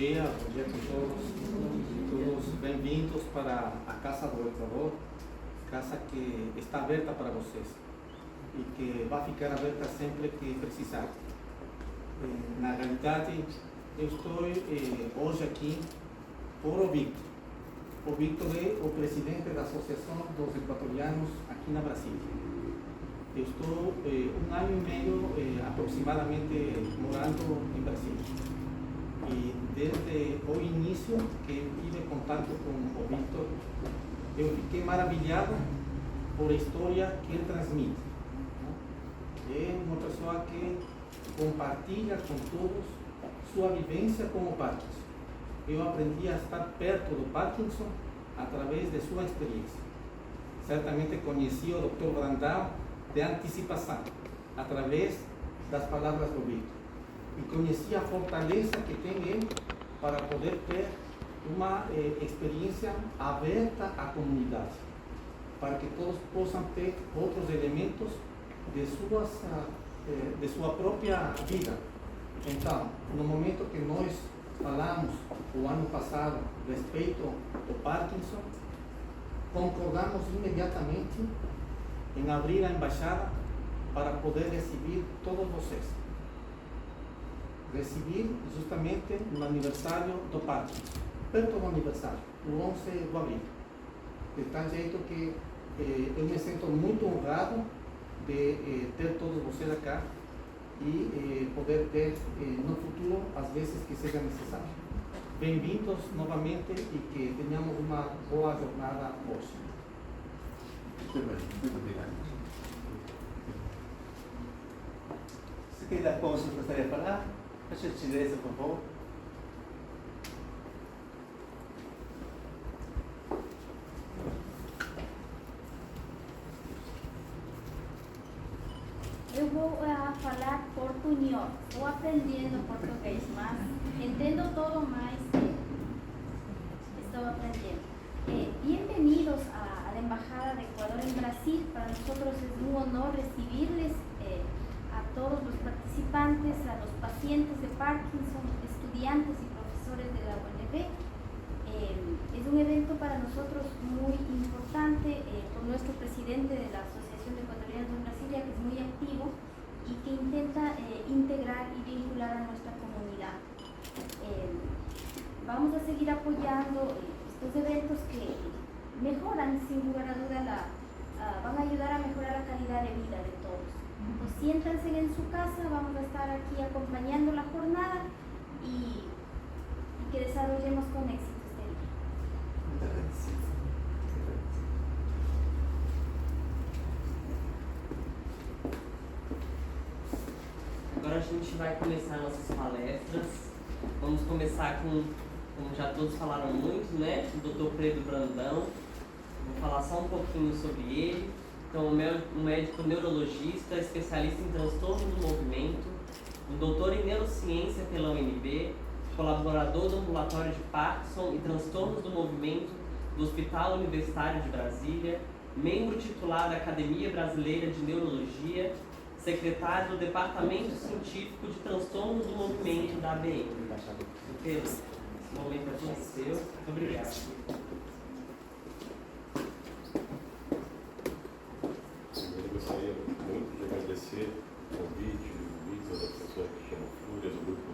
bom dia a todos bem-vindos para a Casa do Equador, casa que está aberta para vocês e que vai ficar aberta sempre que precisar. Na realidade, eu estou hoje aqui por o Victor. O Victor é o presidente da Associação dos Equatorianos aqui na Brasília. Eu estou 1 ano e meio aproximadamente morando em Brasília. E desde o início que tive contato com o Victor, eu fiquei maravilhado por a história que ele transmite. É uma pessoa que compartilha com todos sua vivência com o Parkinson. Eu aprendi a estar perto do Parkinson através de sua experiência. Certamente conheci o Dr. Brandão de antecipação, através das palavras do Victor. E conheci a fortaleza que tem ele para poder ter uma experiência aberta à comunidade, para que todos possam ter outros elementos de sua própria vida. Então, no momento que nós falamos o ano passado a respeito do Parkinson, concordamos imediatamente em abrir a embaixada para poder receber todos vocês. Receber justamente no aniversário do Parkinson, perto do aniversário, o 11 de abril. De tal jeito que eu me sinto muito honrado de ter todos vocês acá e poder ter no futuro as vezes que seja necessário. Bem-vindos novamente e que tenhamos uma boa jornada hoje. Muito obrigado. Se quer dar com o senhor gostaria de falar? Por gentileza, por favor. Eu vou falar portunhol. Estou aprendendo português, mas entendo todo mais. Estou aprendendo. Bienvenidos a la Embajada de Ecuador en Brasil. Para nosotros es un honor recibirles a todos los participantes, a los pacientes de Parkinson, estudiantes y profesores de la UNB. Es un evento para nosotros muy importante con nuestro presidente de la Asociación de Ecuatorianos en Brasilia, que es muy activo y que intenta integrar y vincular a nuestra comunidad. Vamos a seguir apoyando estos eventos que mejoran, sin lugar a duda, van a ayudar a mejorar la calidad de vida de todos. Pues siéntanse en su casa, vamos a estar aquí acompañando la jornada y que desarrollemos con éxito este día. Muchas gracias. Agora a gente vai começar nossas palestras. Vamos começar com, como já todos falaram muito, né? O Dr. Pedro Brandão. Vou falar só um pouquinho sobre ele. Então, um médico neurologista, especialista em transtorno do movimento, um doutor em neurociência pela UNB, colaborador do ambulatório de Parkinson e transtornos do movimento do Hospital Universitário de Brasília, membro titular da Academia Brasileira de Neurologia, secretário do Departamento Científico de Transtornos do Movimento da ABM. Pedro, esse momento é todo seu. Muito obrigado. Eu gostaria muito de agradecer o convite do Luiz, da professora Cristina Fúrias, do grupo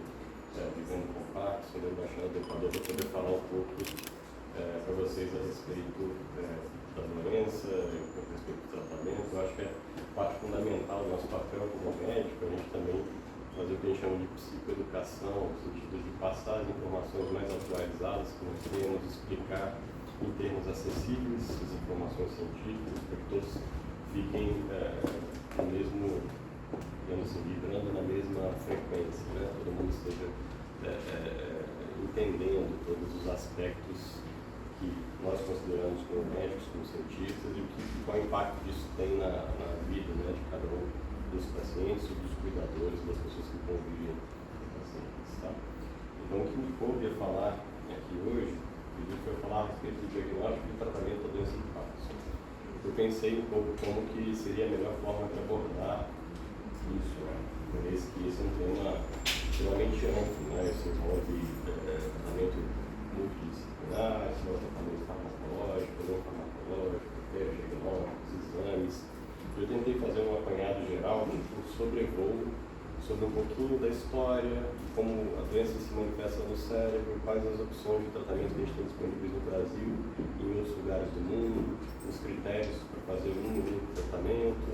Vivendo com Parkinson, da Embaixada do Equador, para poder falar um pouco para vocês a respeito da doença, a respeito do tratamento. Eu acho que é parte fundamental do nosso papel como médico, a gente também fazer o que a gente chama de psicoeducação, no sentido de passar as informações mais atualizadas que nós temos, explicar em termos acessíveis as informações científicas, para que todos fiquem no mesmo, digamos assim, vibrando na mesma frequência, né? Todo mundo esteja entendendo todos os aspectos que nós consideramos como médicos, como cientistas, e qual impacto disso tem na vida, né, de cada um dos pacientes, dos cuidadores, das pessoas que convivem com os pacientes. Tá? Então, o que me coube a falar aqui hoje, foi falar a respeito do diagnóstico e tratamento da doença de Parkinson. Eu pensei um pouco como que seria a melhor forma de abordar isso, uma vez que esse é um tema extremamente amplo, né? Isso envolve tratamento multidisciplinar, se é um tratamento farmacológico, não farmacológico, diagnósticos, exames. Eu tentei fazer um apanhado geral, um sobrevoo sobre um pouquinho da história, como a doença se manifesta no cérebro, quais as opções de tratamento que a gente tem disponíveis no Brasil e em outros lugares do mundo, os critérios para fazer um único tratamento,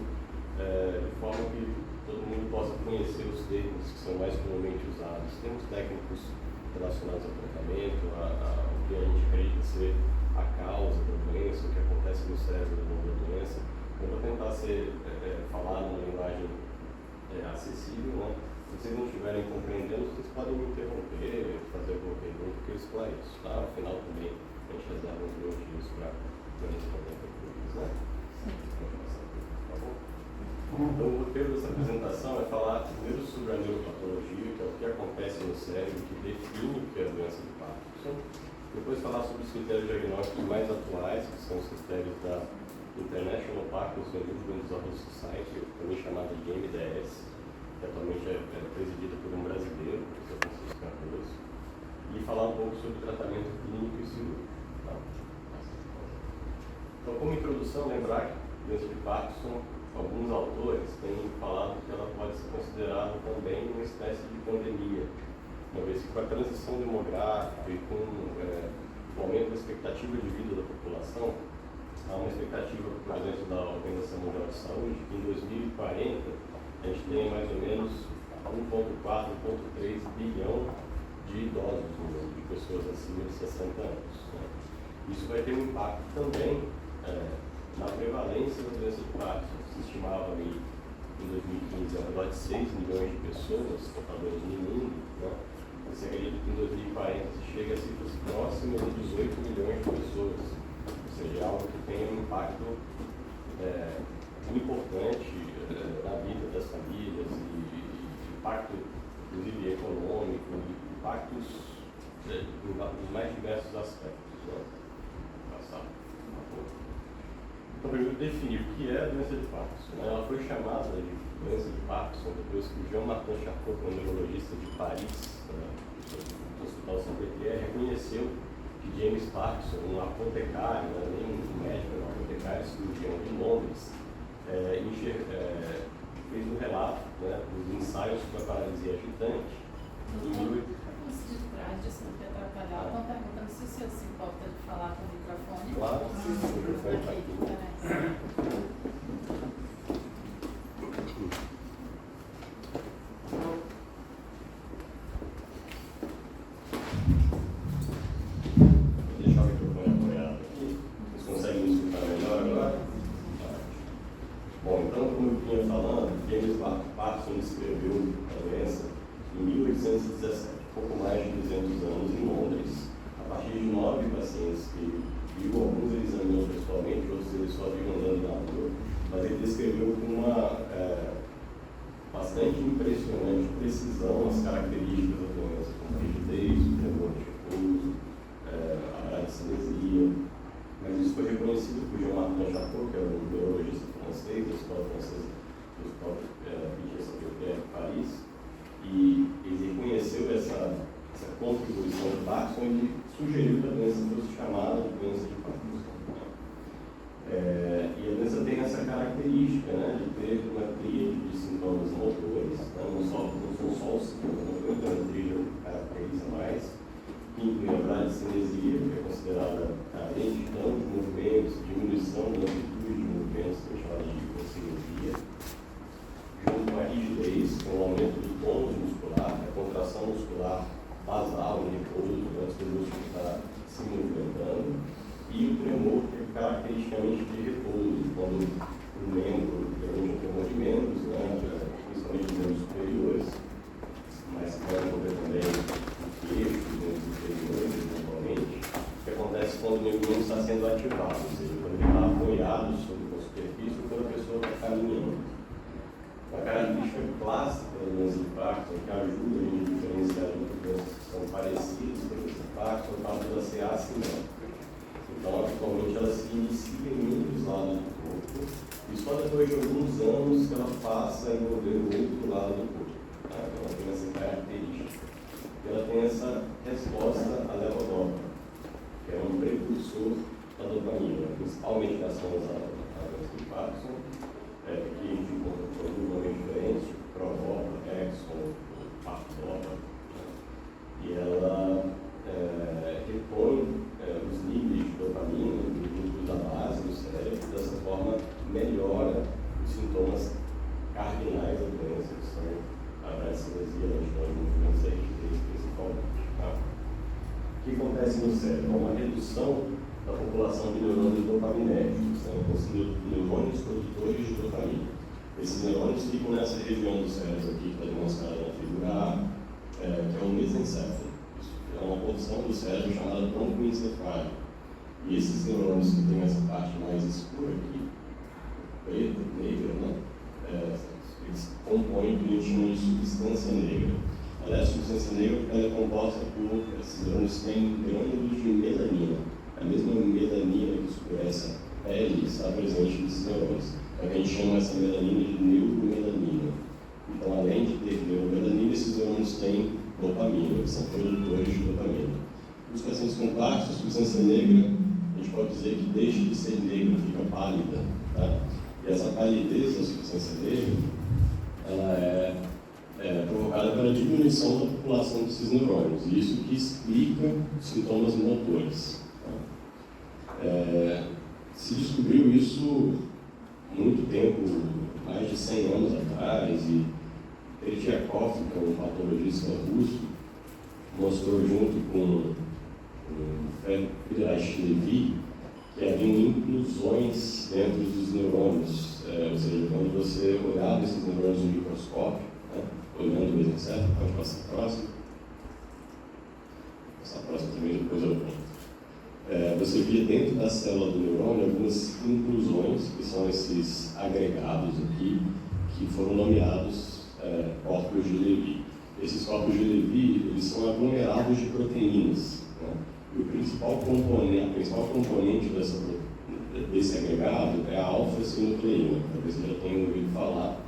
de forma que todo mundo possa conhecer os termos que são mais comumente usados, termos técnicos relacionados ao tratamento, ao que a gente acredita ser a causa da doença, o que acontece no cérebro ao longo da doença. Eu vou tentar falar numa linguagem acessível, né? Se vocês não estiverem compreendendo, vocês podem me interromper, fazer alguma pergunta que eu esclareço, tá? Ao final também a gente reserva uns minutinhos para responder perguntas, né? Tá bom? Então o roteiro dessa apresentação é falar primeiro sobre a neuropatologia, que é o que acontece no cérebro, que define o que é a doença de Parkinson. Depois falar sobre os critérios diagnósticos mais atuais, que são os critérios da International Parkinson Movement Disorder Society, também chamada de MDS, que atualmente é presidida por um brasileiro, o professor Francisco Cardoso, e falar um pouco sobre tratamento clínico e cirúrgico. Tá? Então, como introdução, lembrar que a doença de Parkinson, alguns autores têm falado que ela pode ser considerada também uma espécie de pandemia, uma vez que com a transição demográfica e com o aumento da expectativa de vida da população, há uma expectativa, por exemplo, da Organização Mundial de Saúde, que em 2040 a gente tenha mais ou menos 1,4, 1,3 bilhão de idosos no mundo, de pessoas acima de 60 anos. Né? Isso vai ter um impacto também na prevalência da doença de Parkinson. Se estimava em 2015 ao redor de 6 milhões de pessoas portadoras no mundo, né? Você acredita que em 2040 se chega a cifras próximas de 18 milhões de pessoas. Ou seja, algo que tem um impacto importante na vida das famílias e impacto, inclusive, econômico, impactos nos mais diversos aspectos. Né? Então, primeiro, definir o que é a doença de Parkinson. Ela foi chamada de doença de Parkinson depois que o Jean-Martin Charcot, um neurologista de Paris, do Hospital Saint-Pierre, reconheceu que James Parkinson, um apotecário, nem um médico, um apotecário cirurgião de Londres, fez um relato dos ensaios sobre a paralisia agitante. Antes de trás, desculpe atrapalhar, estão perguntando se o senhor se importa de falar com o microfone. Claro, sim, o microfone está aqui. Vou deixar o microfone apoiado aqui. Vocês conseguem me escutar melhor agora? Bom, então, como eu vinha falando, James Parkinson descreveu a doença em 1817, pouco mais de 200 anos, em Londres, a partir de 9 pacientes que ele viu. Alguns ele examinou pessoalmente, outros ele só viu andando na rua, mas ele descreveu com uma bastante impressionante precisão as características da doença, como a rigidez, o tremor de repouso, a bradicinesia. Mas isso foi reconhecido por Jean-Martin Charcot, que é um neurologista francês, da Escola Francesa do Hospital Saint-Pierre de Paris, e ele reconheceu essa contribuição de Parkinson e sugeriu que a doença fosse chamada de doença de Parkinson. E a doença tem essa característica, de ter uma tríade de sintomas motores, não são só os sintomas motores, então a tríade caracteriza mais, que inclui a bradicinesia, que é considerada a lentidão de movimentos, diminuição da amplitude de movimentos, que é chamada de hipocinesia, junto com a rigidez, que é um aumento do tônus muscular, a contração muscular basal, em repouso, antes do músculo estar se movimentando, e o tremor, que é caracteristicamente de repouso, quando o membro, geralmente um tremor de membros, principalmente os membros superiores, mas pode ocorrer também o queixo, os membros inferiores, eventualmente, que acontece quando o membro não está sendo ativado, ou seja, quando ele está apoiado sobre a superfície ou quando a pessoa está caminhando. Uma característica clássica da doença de Parkinson, que ajuda a gente a diferenciar entre doenças que são parecidas com a doença de Parkinson, é o fato de ela ser assimétrica. Então, atualmente, ela se inicia em um dos lados do corpo, e só depois de alguns anos que ela passa a envolver o outro lado do corpo. Tá? Então, ela tem essa característica. Ela tem essa resposta à levodopa, que é um precursor da dopamina, a principal medicação usada na doença de Parkinson, que a gente encontra produtos normalmente diferentes, tipo Prodopa, Exxon, Pardopa, e ela repõe os níveis de dopamina nos núcleos da base do cérebro, e dessa forma melhora os sintomas cardinais da doença, que são a bradicinese, a lentidão de movimento CRT principalmente. Tá? O que acontece no cérebro? É uma redução da população de neurônios dopaminérgicos, são neurônios produtores de dopamina. Esses neurônios ficam nessa região do cérebro aqui, que está demonstrada na figura A, que é o mesencéfalo. É uma porção do cérebro chamada tronco encefálico. E esses neurônios que tem essa parte mais escura aqui, preta, negra, né? Eles compõem o que a gente chama de substância negra. Aliás, a substância negra ela é composta por esses neurônios que têm grânulos de melanina. A mesma melanina que escurece a pele está presente nesses neurônios. É o que a gente chama essa melanina de neuromelanina. Então, além de ter neuromelanina, esses neurônios têm dopamina, eles são produtores de dopamina. Os pacientes com Parkinson, a substância negra, a gente pode dizer que deixa de ser negra, fica pálida. Tá? E essa palidez da substância negra, ela é provocada pela diminuição da população desses neurônios. E isso que explica os sintomas motores. Tá? Se descobriu isso muito tempo, mais de 100 anos atrás, e Tretjakov, que é um patologista russo, mostrou junto com Friedrich Levy que haviam inclusões dentro dos neurônios, ou seja, quando você olhava esses neurônios no microscópio, né, olhando o mesencéfalo, pode passar a próxima. Essa próxima também depois eu conto. Você via dentro da célula do neurônio algumas inclusões, que são esses agregados aqui, que foram nomeados corpos de Levy. Esses corpos de Levy, eles são aglomerados de proteínas. Né? E a principal componente desse agregado é a alfa-sinucleína, talvez você já tenha ouvido falar.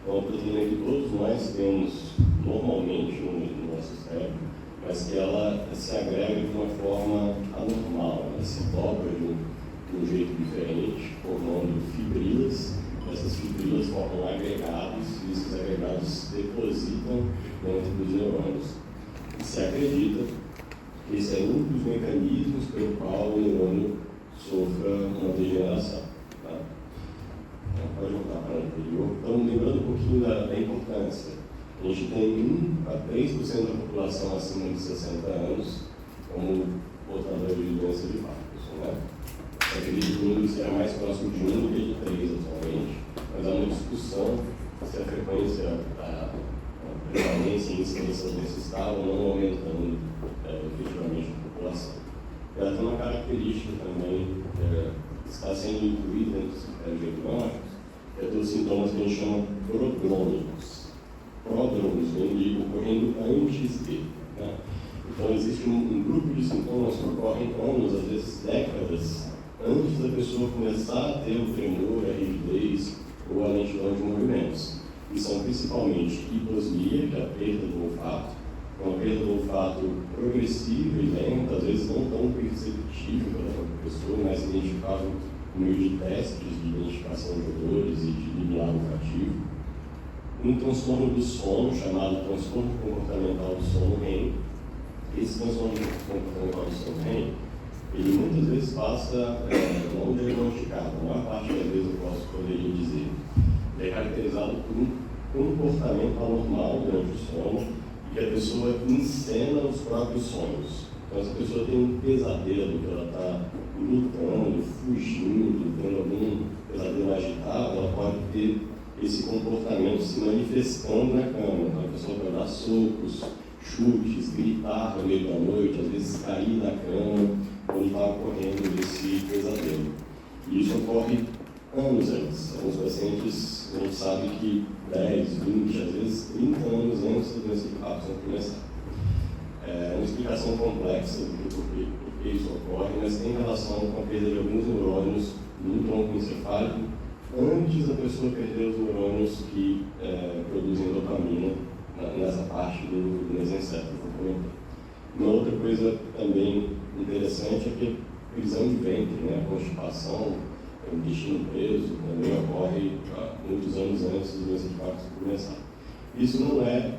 É uma proteína que todos nós temos normalmente no nosso cérebro, mas que ela se agrega de uma forma anormal, ela se dobra de um jeito diferente, formando fibrilas. Essas fibrilas formam agregados e esses agregados se depositam dentro dos neurônios. E se acredita que esse é um dos mecanismos pelo qual o neurônio sofra uma degeneração. Tá? Então, pode voltar para o anterior. Então, lembrando um pouquinho da importância. A gente tem 1 a 3% da população acima de 60 anos como portadores de doença de Parkinson. Né? Eu acredito que o número seja mais próximo de 1 do que de 3 atualmente, mas há uma discussão se a frequência, a prevalência e incidência desse estado não aumentando efetivamente a população. Ela tem uma característica também que está sendo incluída entre os critérios diagnósticos, que é dos sintomas que a gente chama prodrômicos. Pródromos vem de ocorrendo antes de. Né? Então, existe um grupo de sintomas que ocorrem anos, às vezes décadas, antes da pessoa começar a ter o tremor, a rigidez ou a lentidão de movimentos. E são principalmente hiposmia, que é a perda do olfato, uma perda do olfato progressiva e lenta, às vezes não tão perceptível pela pessoa, mas identificável por meio de testes de identificação de odores e de limiar olfativo. Um transtorno do sono, chamado transtorno comportamental do sono REM. Esse transtorno comportamental do sono REM, ele muitas vezes passa não diagnosticado, a maior parte das vezes eu poderia dizer. Ele é caracterizado por um comportamento anormal durante o sono e que a pessoa encena os próprios sonhos. Então, se a pessoa tem um pesadelo, que ela está lutando, fugindo, tendo algum pesadelo agitado, ela pode ter esse comportamento se manifestando na cama. Então, a pessoa vai dar socos, chutes, gritar no meio da noite, às vezes cair da cama quando está ocorrendo esse pesadelo. E isso ocorre anos antes. Alguns pacientes não sabem que 10, 20, às vezes 30 anos antes da doença de Parkinson começar. É uma explicação complexa do porquê isso ocorre, mas tem relação com a perda de alguns neurônios no tronco encefálico antes da pessoa perder os neurônios que produzem dopamina nessa parte do mesencéfalo. Uma outra coisa também interessante é que a prisão de ventre, né, a constipação, o intestino preso, também ocorre muitos anos antes do doença de Parkinson começar. Isso não é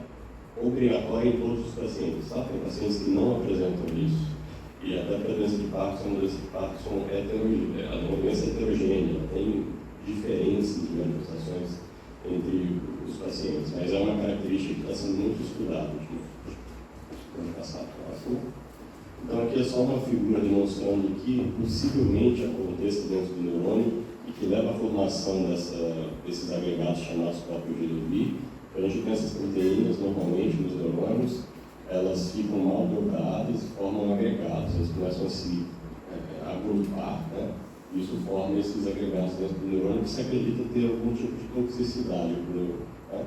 obrigatório em todos os pacientes, tá? Tem pacientes que não apresentam isso. E até para a doença de Parkinson, a doença de Parkinson é uma doença heterogênea, tem diferenças de manifestações entre os pacientes, mas é uma característica que está sendo muito estudada. Vamos passar para o próximo. Então aqui é só uma figura demonstrando o que possivelmente aconteça dentro do neurônio e que leva à formação desses agregados chamados próprios de Levy. A gente tem essas proteínas normalmente nos neurônios, elas ficam mal bloqueadas e formam agregados, elas começam a se agrupar, né? Isso forma esses agregados dentro do neurônio que se acredita ter algum tipo de toxicidade para o neurônio. Tá?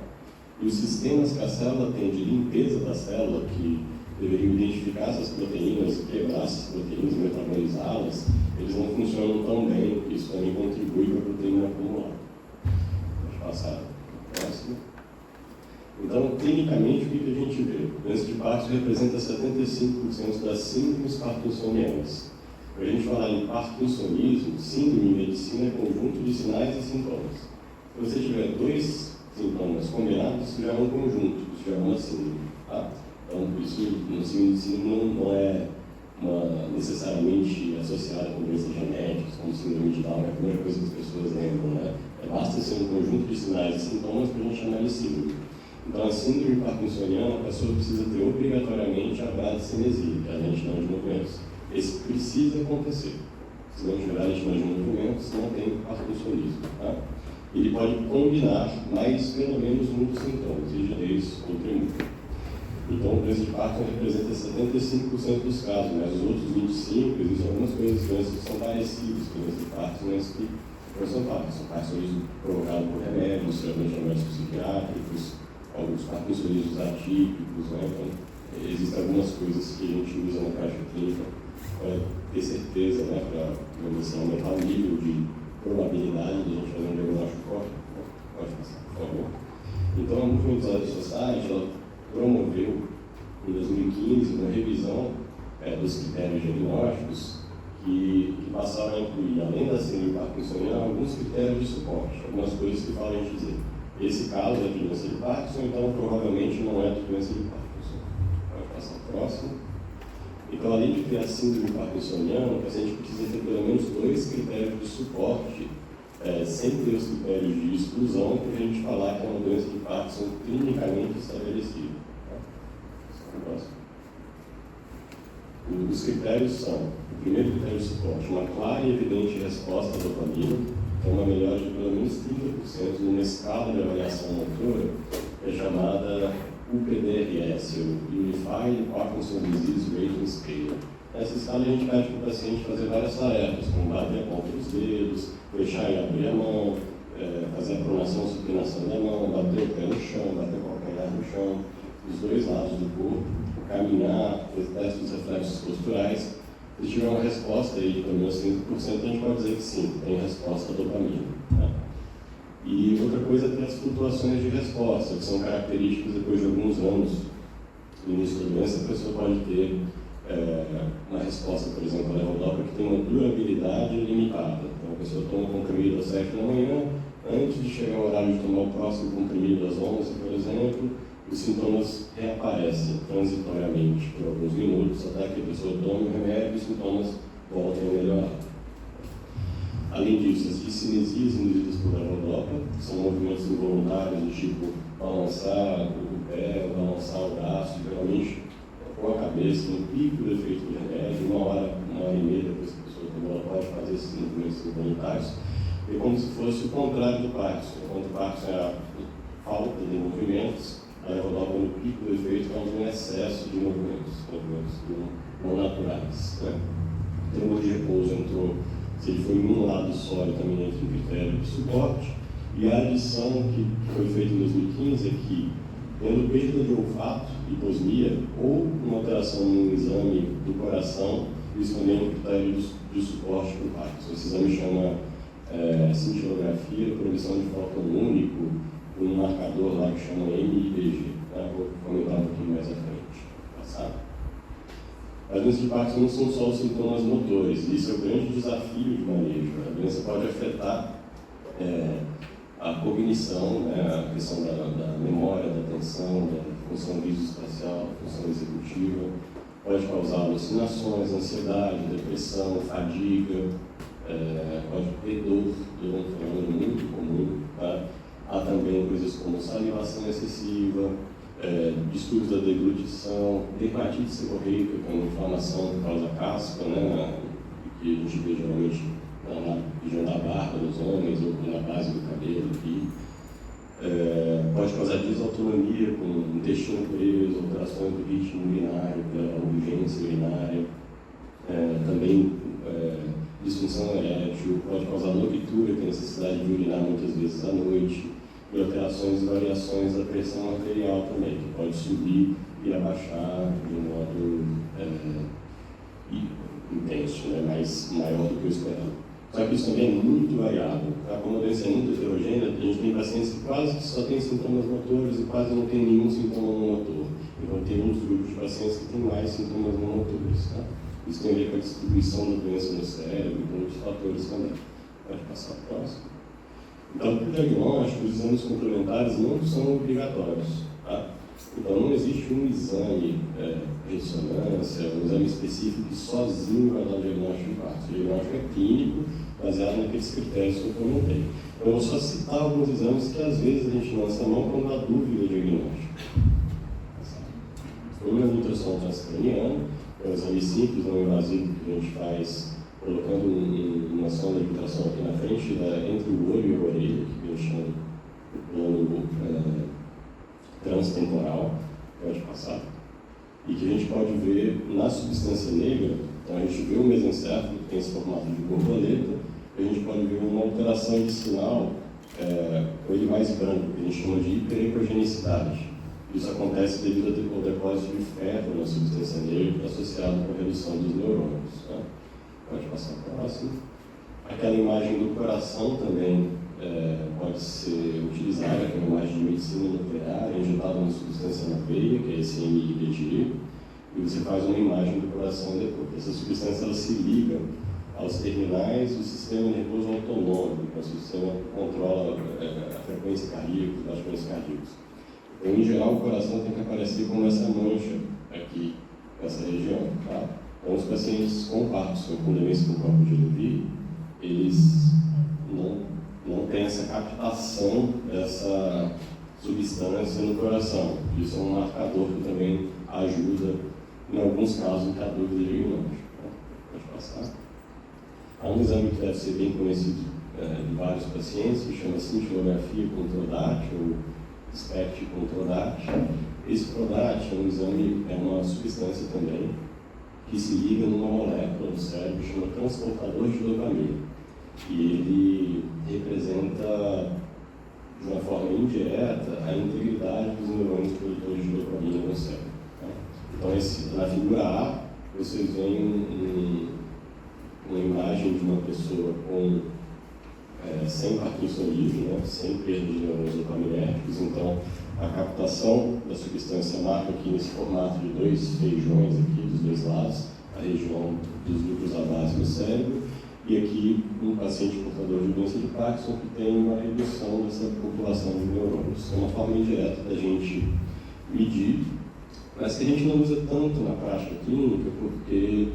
E os sistemas que a célula tem de limpeza da célula, que deveriam identificar essas proteínas, quebrar essas proteínas e metabolizá-las, eles não funcionam tão bem, isso também contribui para a proteína acumular. Pode passar para o próximo. Então, clinicamente, o que a gente vê? O doença de Parkinson representa 75% das síndromes parkinsonianas. Para a gente falar em parkinsonismo, síndrome em medicina é conjunto de sinais e sintomas. Se você tiver dois sintomas combinados, isso já é um conjunto, isso já é uma síndrome. Tá? Então, isso no síndrome não é necessariamente associada com doenças genéticas, como síndrome de Down, é a primeira coisa que as pessoas lembram, né? Basta ser um conjunto de sinais e sintomas para a gente chamar de síndrome. Então, a síndrome parkinsoniana, a pessoa precisa ter obrigatoriamente a bradicinesia, que é a lentidão de movimentos. Esse precisa acontecer. Se não tiver a lentidão de movimentos, não tem parkinsonismo. Tá? Ele pode combinar mais, pelo menos, um dos sintomas, rigidez ou tremor. Então, o doença de Parkinson representa 75% dos casos, mas os outros 25% existem algumas doenças que são parecidas com doença de Parkinson, mas que não são Parkinson. Parkinsonismo provocado por remédios, remédios psiquiátricos, alguns parkinsonismos atípicos, né? Então, existem algumas coisas que a gente usa na prática clínica para ter certeza, né? Para aumentar o nível de probabilidade de a gente fazer um diagnóstico correto. Pode passar, por favor. Então, a Movement Disorder Society, ela promoveu, em 2015, uma revisão dos critérios diagnósticos que passaram a incluir, além da síndrome parkinsoniana, alguns critérios de suporte, algumas coisas que falam a gente dizer. Esse caso é de doença de Parkinson, então provavelmente não é de doença de Parkinson. Pode passar o próximo. Então, além de ter a síndrome parkinsoniana, o paciente precisa ter pelo menos 2 critérios de suporte, sem ter os critérios de exclusão, para a gente falar que é uma doença de Parkinson clinicamente estabelecida. Tá? Próximo. Os critérios são: o primeiro critério de suporte, uma clara e evidente resposta à dopamina, então uma melhora de pelo menos 30% numa escala de avaliação motora, que é chamada UPDRS, o Unified Parkinson Disease Rating Scale. Nessa escala a gente pede para o paciente fazer várias tarefas, como bater a ponta dos dedos, fechar e abrir a mão, fazer a pronação e supinação da mão, bater o pé no chão, bater o calcanhar no chão, dos dois lados do corpo, caminhar, fazer testes dos reflexos posturais. Se tiver uma resposta aí de pelo menos 30%, a gente pode dizer que sim, tem resposta à dopamina. Tá? E outra coisa é ter as flutuações de resposta, que são características depois de alguns anos. No início da doença, a pessoa pode ter uma resposta, por exemplo, a levodopa, que tem uma durabilidade limitada. Então, a pessoa toma um comprimido às 7 da manhã, antes de chegar o horário de tomar o próximo comprimido às 11, por exemplo, os sintomas reaparecem transitoriamente por alguns minutos, até que a pessoa tome o remédio e os sintomas voltem a melhorar. Além disso, as discinesias induzidas por levodopa, que são movimentos involuntários do tipo balançar o pé, balançar o braço, geralmente com a cabeça, no pico do efeito do remédio, 1 hora e meia depois que a pessoa tomou, ela pode fazer esses movimentos involuntários. É como se fosse o contrário do Parkinson. Enquanto o Parkinson é a falta de movimentos, a levodopa no pico do efeito causa um excesso de movimentos não naturais. Né? O tempo de repouso entrou, se ele foi em um lado só, ele também entra em critério de suporte. E a adição que foi feita em 2015 é que, tendo perda de olfato, hiposmia, ou uma alteração no exame do coração, isso também é um critério de suporte para o Parkinson. Esse exame chama cintilografia, produção de fóton único, um marcador lá que chama MIBG. Né? Vou comentar um pouquinho mais à frente. Passar. As doenças de Parkinson não são só os sintomas motores, e isso é o grande desafio de manejo. A doença pode afetar a cognição, né, a questão da memória, da atenção, da função visoespacial, da função executiva, pode causar alucinações, ansiedade, depressão, fadiga, pode ter dor, é um fenômeno muito comum. Tá? Há também coisas como salivação excessiva, distúrbios da deglutição, dermatite seborreica, que é uma inflamação que causa caspa, né, que a gente vê geralmente na região da barba dos homens ou na base do cabelo aqui. Pode causar desautonomia com intestino preso, alterações do ritmo urinário, pela urgência urinária, também disfunção erétil, pode causar nobitura, que é a necessidade de urinar muitas vezes à noite, e alterações e variações da pressão arterial também, que pode subir e abaixar de um modo intenso, né, maior do que o esperado. Só que isso também é muito variável. Tá? Como a doença é muito heterogênea, a gente tem pacientes que quase só têm sintomas motores e quase não tem nenhum sintoma não motor. Então tem outros grupos de pacientes que têm mais sintomas não motores. Tá? Isso tem a ver com a distribuição da doença no cérebro e com outros fatores também. Pode passar para o próximo. Então, para o diagnóstico, os exames complementares não são obrigatórios. Tá? Então, não existe um exame de ressonância, um exame específico que sozinho vai dar o diagnóstico de Parkinson. O diagnóstico é clínico, baseado naqueles critérios que eu comentei. Então, eu vou só citar alguns exames que às vezes a gente lança a mão quando há dúvida diagnóstica. Um é o ultrassom transcraniano, é um exame simples, não invasivo, que a gente faz colocando uma sonda de ultrassom aqui na frente, entre o olho e a orelha, que a gente chama de plano transtemporal, pode passar, e que a gente pode ver na substância negra. Então a gente vê o mesencéfalo, que tem esse formato de borboleta, e a gente pode ver uma alteração de sinal com ele mais branco, que a gente chama de hiperecogenicidade. Isso acontece devido ao depósito de ferro na substância negra, associado com a redução dos neurônios. Tá? Pode passar para o próximo. Aquela imagem do coração também pode ser utilizada, que é uma imagem de medicina nuclear, injetada uma substância na veia, que é esse MIBG, e você faz uma imagem do coração depois. Essa substância ela se liga aos terminais do sistema nervoso autonômico, que é o sistema que controla a frequência cardíaca, os batimentos cardíacos. Então, em geral, o coração tem que aparecer como essa mancha aqui, nessa região. Tá? Então, os pacientes com Parkinson, com demência com corpo de Levy, eles não têm essa captação dessa substância no coração. Isso é um marcador que também ajuda, em alguns casos, em a dúvida diagnóstica. Pode passar. Há um exame que deve ser bem conhecido de vários pacientes, que chama cintilografia com TRODAT, ou SPECT com TRODAT. Esse TRODAT é um exame, é uma substância também, que se liga numa molécula do cérebro que chama transportador de dopamina. E ele representa, de uma forma indireta, a integridade dos neurônios produtores de dopamina no cérebro. Tá? Então, na figura A, vocês veem uma imagem de uma pessoa sem parkinsonismo, né? Sem perda de neurônios dopaminérgicos. Então, a captação da substância marca aqui nesse formato de dois feijões aqui dos dois lados, a região dos núcleos à base do cérebro, e aqui um paciente portador de doença de Parkinson que tem uma redução dessa população de neurônios. É uma forma indireta da gente medir, mas que a gente não usa tanto na prática clínica, porque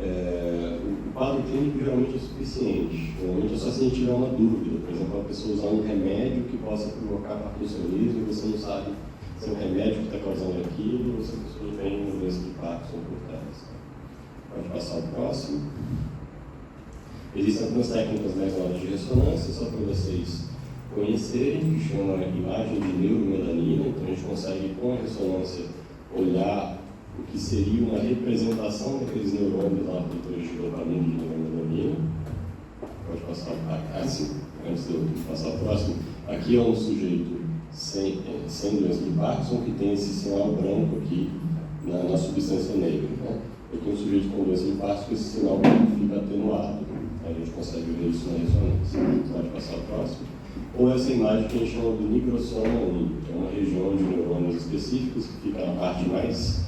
o quadro clínico geralmente é suficiente. Geralmente é só se a gente tiver uma dúvida. Por exemplo, a pessoa usar um remédio que possa provocar parkinsonismo e você não sabe se é um remédio que está causando aquilo ou se a pessoa tem uma doença de Parkinson por trás. Pode passar o próximo. Existem algumas técnicas mais novas de ressonância, só para vocês conhecerem, que chama imagem de neuromelanina. Então a gente consegue, com a ressonância, olhar o que seria uma representação daqueles neurônios lá produtores de dopamina e de neuromelanina. Pode passar assim, antes de eu passar o próximo. Aqui é um sujeito sem doença de Parkinson que tem esse sinal branco aqui na substância negra. Né? Eu tenho um sujeito com doença de Parkinson que esse sinal branco fica atenuado. A gente consegue ver isso na ressonância. Pode passar o próximo. Ou essa imagem que a gente chama do nigrosoma 1, que é uma região de neurônios específicos que fica na parte mais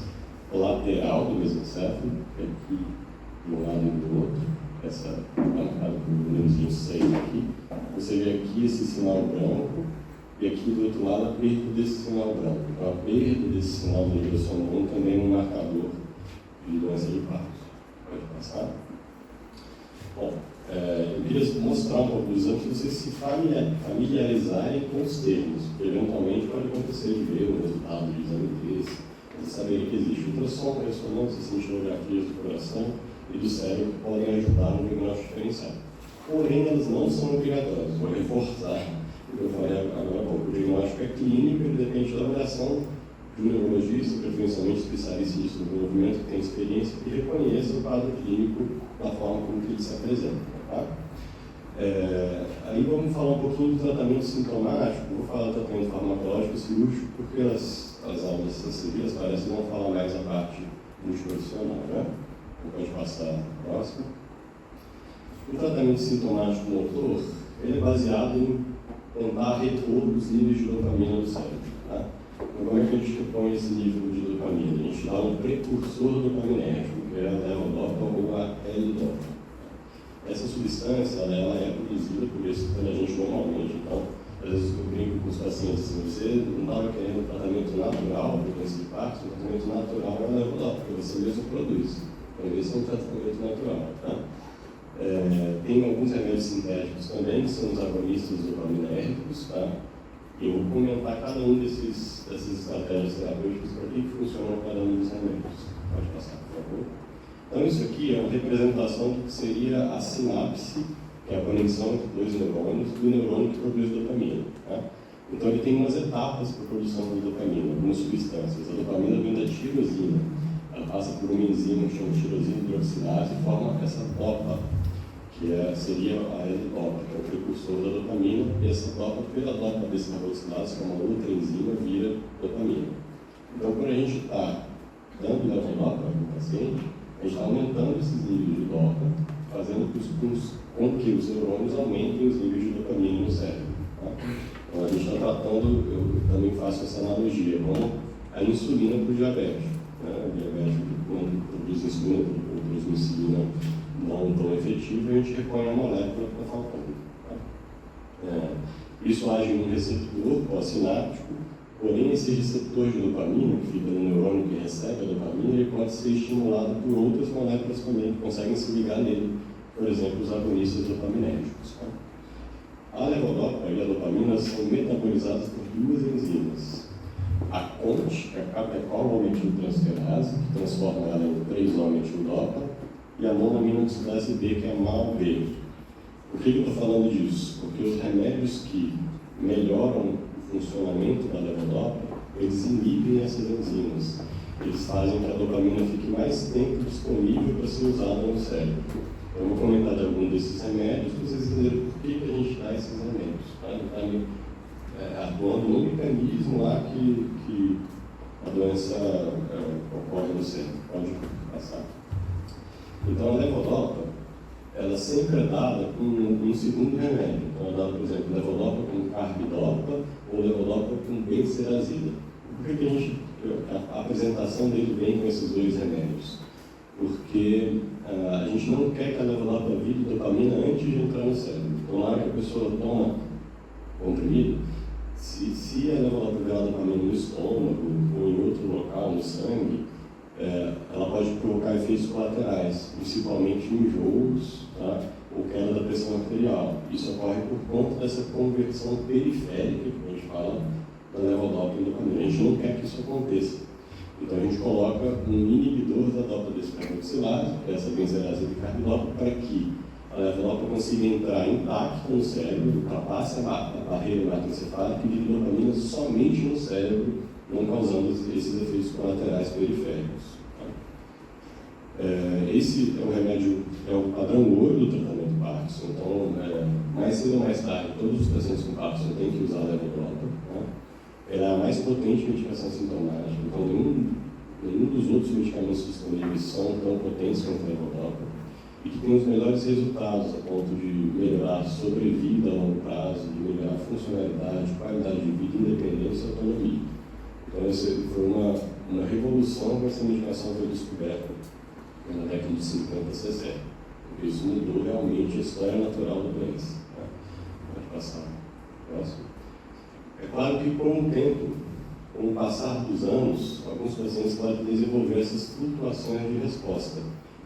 lateral do mesencéfalo, que é aqui de um lado e do outro, essa marcada com o númerozinho 6 aqui. Você vê aqui esse sinal branco e aqui do outro lado a perda desse sinal branco. Então a perda desse sinal de ligação 1 também é um marcador de doença de Parkinson. Pode passar? Bom, eu queria mostrar um pouco dos anos para vocês se familiarizarem com os termos, porque eventualmente pode acontecer de ver o resultado de exame desse, de saber que existe ultrassom, ressonância, cintilografias do coração e do cérebro que podem ajudar no diagnóstico diferencial. Porém, elas não são obrigatórias. Vou reforçar o que eu falei agora há pouco. O diagnóstico é clínico, ele depende da avaliação de um neurologista, preferencialmente especialista em desenvolvimento, que tem experiência e reconheça o quadro clínico da forma como que ele se apresenta. Tá? Aí vamos falar um pouquinho do tratamento sintomático. Vou falar do tratamento farmacológico e cirúrgico, porque as aulas acessíveis parecem não falar mais a parte multiprofissional, né? Pode passar a próxima. O tratamento sintomático motor, ele é baseado em tentar repor os níveis de dopamina do cérebro. Tá? Então, como é que a gente repõe esse nível de dopamina? A gente dá um precursor dopaminérgico, que é a levodopa ou a L-dopa. Essa substância, ela é produzida por a gente normalmente. Então, às vezes eu brinco com os pacientes assim, você não estava querendo um tratamento natural para doença de Parkinson, o tratamento natural é a levodopa, porque você mesmo produz. Então, esse é um tratamento natural. Tá? Tem alguns remédios sintéticos também, que são os agonistas dopaminérgicos. Tá? Eu vou comentar cada um dessas estratégias terapêuticas para que funcionam cada um dos remédios. Pode passar, por favor. Então, isso aqui é uma representação do que seria a sinapse, que é a conexão entre dois neurônios, do neurônio que produz dopamina. Tá? Então, ele tem umas etapas para a produção de dopamina, algumas substâncias. A dopamina vem da tirosina, ela passa por uma enzima que chama tirosina hidroxilase e forma essa dopa, que seria a L-dopa, que é o precursor da dopamina, e essa dopa, pela dopa desse hidroxilase, que é uma outra enzima, vira dopamina. Então, quando a gente está dando levodopa para o paciente, a gente está aumentando esses níveis de dopa, fazendo com que os neurônios aumentem os níveis de dopamina no cérebro. Tá? Então, a gente está tratando, eu também faço essa analogia, com a insulina para o diabético. Né? O diabético, quando produz insulina, produz insulina não tão efetiva, a gente repõe a molécula que está faltando. Tá? Isso age em um receptor pós-sináptico, porém esse receptor de dopamina, que fica no neurônio que recebe a dopamina, ele pode ser estimulado por outras moléculas também que conseguem se ligar nele, por exemplo, os agonistas dopaminérgicos. Tá? A levodopa e a dopamina são metabolizadas por duas enzimas. A CONT, que é a catecol-metiltransferase, que transforma ela em 3-O-metildopa, e a monoaminoxidase B, que é a MAO-B. Por que eu estou falando disso? Porque os remédios que melhoram o funcionamento da levodopa, eles inibem essas enzimas. Eles fazem que a dopamina fique mais tempo disponível para ser usada no cérebro. Eu vou comentar de algum desses remédios para vocês entenderem por que a gente dá esses remédios. Tá? Ele está atuando no mecanismo lá que a doença ocorre no cérebro. Pode passar. Então, a levodopa, ela sempre é dada com um segundo remédio. Então, é dada, por exemplo, levodopa com carbidopa ou levodopa com benserazida. Por que a apresentação dele vem com esses dois remédios? Porque a gente não quer que a levodopa vire dopamina antes de entrar no cérebro. Então, na hora que a pessoa toma comprimido, se a levodopa virar dopamina no estômago ou em outro local, no sangue, ela pode provocar efeitos colaterais, principalmente enjoos, tá? Ou queda da pressão arterial. Isso ocorre por conta dessa conversão periférica, que a gente fala, da levodopa em dopamina. A gente não quer que isso aconteça. Então a gente coloca um inibidor da dopa descarboxilase, que é essa benserazida de carbidopa, para que a levodopa consiga entrar intacta no cérebro, ultrapasse a barreira hematoencefálica e vire dopamina somente no cérebro, não causando esses efeitos colaterais periféricos. Tá? Esse é o remédio, é o padrão ouro do tratamento Parkinson. Então, mais cedo ou mais tarde, todos os pacientes com Parkinson têm que usar a levodopa. Tá? Ela é a mais potente medicação sintomática. Então, nenhum dos outros medicamentos disponíveis são tão potentes quanto a levodopa e que tem os melhores resultados a ponto de melhorar a sobrevida a longo prazo, de melhorar a funcionalidade, qualidade de vida, independência e autonomia. Então, essa foi uma uma revolução que essa medicação foi descoberta na década de 50, 60. Porque isso mudou realmente a história natural da doença. Tá? Pode passar. Próximo. É claro que com o tempo, com o passar dos anos, alguns pacientes podem desenvolver essas flutuações de resposta.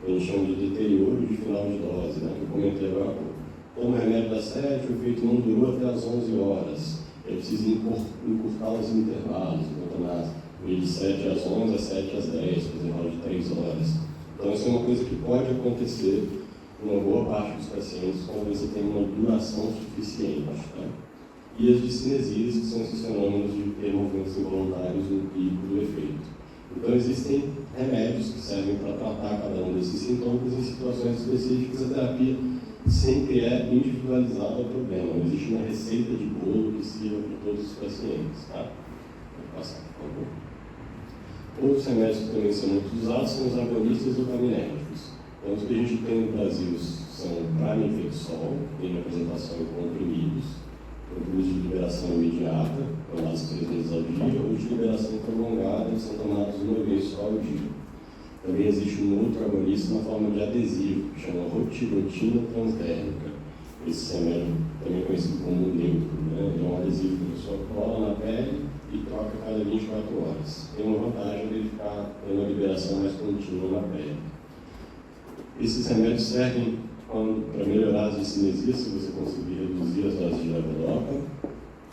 A gente chama de deterioro de final de dose, né? Que eu comentei agora há pouco. Toma remédio das 7, o efeito não durou até as 11 horas. Ele precisa encurtar os intervalos, vou tomar de 7 às 11, às 7 às 10, por exemplo, de 3 horas. Então, isso é uma coisa que pode acontecer com uma boa parte dos pacientes quando você tem uma duração suficiente. Tá? E as discinesias, que são esses fenômenos de ter movimentos involuntários no pico do efeito. Então, existem remédios que servem para tratar cada um desses sintomas em situações específicas. A terapia sempre é individualizada ao problema. Não existe uma receita de bolo que sirva para todos os pacientes. Tá? Vou passar, por favor. Outros remédios que também são muito usados são os agonistas dopaminérgicos. Então, os que a gente tem no Brasil são pramipexol, que tem apresentação em comprimidos, produtos de liberação imediata, tomados 3 vezes ao dia, ou de liberação prolongada, que são tomados uma vez só ao dia. Também existe um outro agonista na forma de adesivo, que chama rotirotina transdérmica. Esse remédio também é conhecido como neutro, né? É um adesivo que a pessoa cola na pele e troca a cada 24 horas. Tem uma vantagem de ele ficar tendo uma liberação mais contínua na pele. Esses remédios servem para melhorar as discinesias, se você conseguir reduzir as doses de levodopa,